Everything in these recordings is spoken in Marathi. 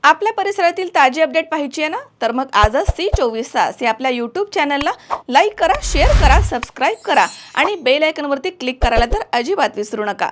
आपल्या परिसरातील ताजी अपडेट पाहिजे आहे ना, तर मग आजच C24 तास या आपल्या YouTube चॅनलला लाईक करा, शेअर करा, सबस्क्राईब करा आणि बेल आयकॉनवरती क्लिक करायला तर अजिबात विसरू नका।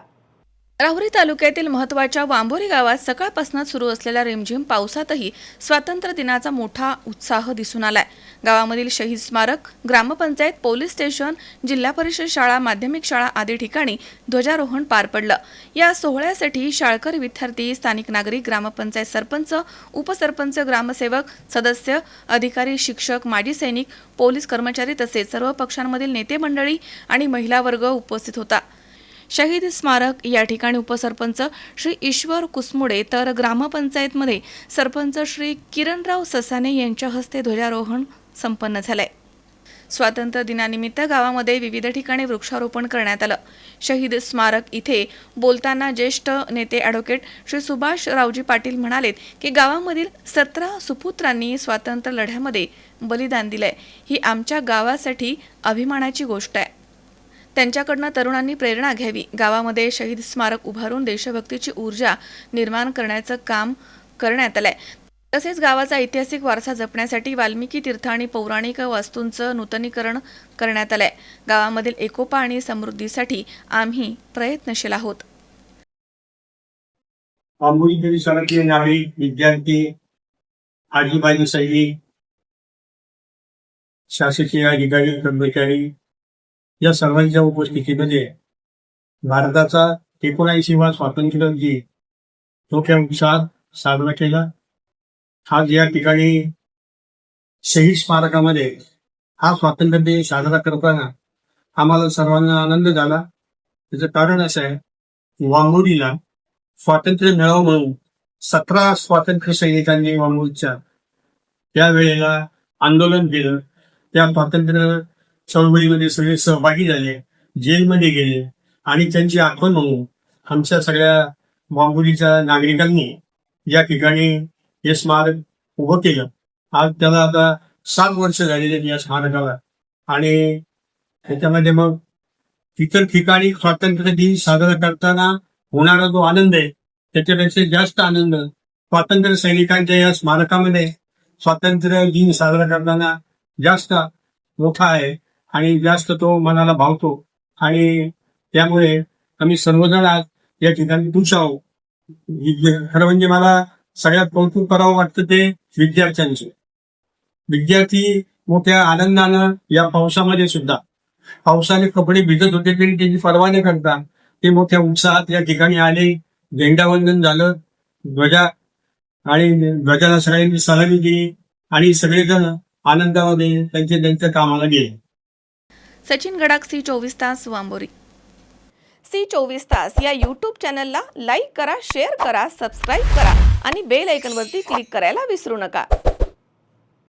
राहुरी तालुक्यातील महत्त्वाच्या वांबोरी गावात सकाळपासूनच सुरू असलेल्या रिमझिम पावसातही स्वातंत्र्य दिनाचा मोठा उत्साह दिसून आलाय। गावामधील शहीद स्मारक, ग्रामपंचायत, पोलीस स्टेशन, जिल्हा परिषद शाळा, माध्यमिक शाळा आदी ठिकाणी ध्वजारोहण पार पडलं। या सोहळ्यासाठी शाळकरी विद्यार्थी, स्थानिक नागरिक, ग्रामपंचायत सरपंच, उपसरपंच, ग्रामसेवक, सदस्य, अधिकारी, शिक्षक, माजी सैनिक, पोलीस कर्मचारी तसेच सर्व पक्षांमधील नेते मंडळी आणि महिला वर्ग उपस्थित होता। शहीद स्मारक या ठिकाणी उपसरपंच श्री ईश्वर कुसमुडे तर ग्रामपंचायतमध्ये सरपंच श्री किरणराव ससाने यांच्या हस्ते ध्वजारोहण संपन्न झाले। स्वातंत्र्य दिनानिमित्त गावामध्ये विविध ठिकाणी वृक्षारोपण करण्यात आलं। शहीद स्मारक इथे बोलताना ज्येष्ठ नेते ॲडव्होकेट श्री सुभाष रावजी पाटील म्हणाले की गावामधील 17 सुपुत्रांनी स्वातंत्र्य लढ्यामध्ये बलिदान दिलंय। ही आमच्या गावासाठी अभिमानाची गोष्ट आहे। त्यांच्याकडनं तरुणांनी प्रेरणा घ्यावी। गावामध्ये शहीद स्मारक उभारून देशभक्तीची ऊर्जा निर्माण करण्याचं काम करण्यात आलंय। तसेच गावाचा ऐतिहासिक वारसा जपण्यासाठी वाल्मिकी तीर्थ आणि पौराणिक वास्तूंचं नूतनीकरण करण्यात आलंय। गावामधील एकोपा आणि समृद्धीसाठी आम्ही प्रयत्नशील आहोत। वांबोरी शाळेतील नागरिक, विद्यार्थी, आजीबाजी सैनिक, शासकीय अधिकारी, कर्मचारी या सर्वांच्या उपस्थितीमध्ये भारताचा 79वा स्वातंत्र्य दिन मोठ्या उत्साहात साजरा केला। आज या ठिकाणी शहीद स्मारकामध्ये हा स्वातंत्र्य दिन साजरा करताना आम्हाला सर्वांना आनंद झाला। त्याचं कारण असं आहे, वांबोरीला स्वातंत्र्य मिळावं म्हणून 17 स्वातंत्र्य सैनिकांनी वांबोरीच्या त्यावेळेला आंदोलन केलं। त्या स्वातंत्र्य चळवळीमध्ये सगळे सहभागी झाले, जेलमध्ये गेले आणि त्यांची आठवण म्हणून आमच्या सगळ्या वांबोरीच्या नागरिकांनी या ठिकाणी हे स्मारक उभं केलं। आज त्याला आता 7 वर्ष झालेले या स्मारकाला आणि त्याच्यामध्ये मग इतर ठिकाणी स्वातंत्र्य दिन साजरा करताना होणारा जो आनंद आहे त्याच्यापेक्षा जास्त आनंद स्वातंत्र्य सैनिकांच्या या स्मारकामध्ये स्वातंत्र्य दिन साजरा करताना जास्त मोठा आहे आणि जास्त तो मनाला भावतो आणि त्यामुळे आम्ही सर्वजण आज या ठिकाणी खुश आहोत। खरं म्हणजे मला सगळ्यात कौतुक करावं वाटतं ते विद्यार्थ्यांचे। विद्यार्थी मोठ्या आनंदानं या पावसामध्ये सुद्धा, पावसाने कपडे भिजत होते तरी त्याची पर्वा न करता ते मोठ्या उत्साहात या ठिकाणी आले। झेंडावंदन झालं, ध्वजाला सगळ्यांनी सलामी दिली आणि सगळेजण आनंदामध्ये त्यांच्या कामाला गेले। सचिन गडाख, C24 तास, वांबोरी। C24 तास या YouTube चॅनलला लाईक करा, शेअर करा, सबस्क्राईब करा आणि बेल आयकॉनवरती क्लिक करायला विसरू नका।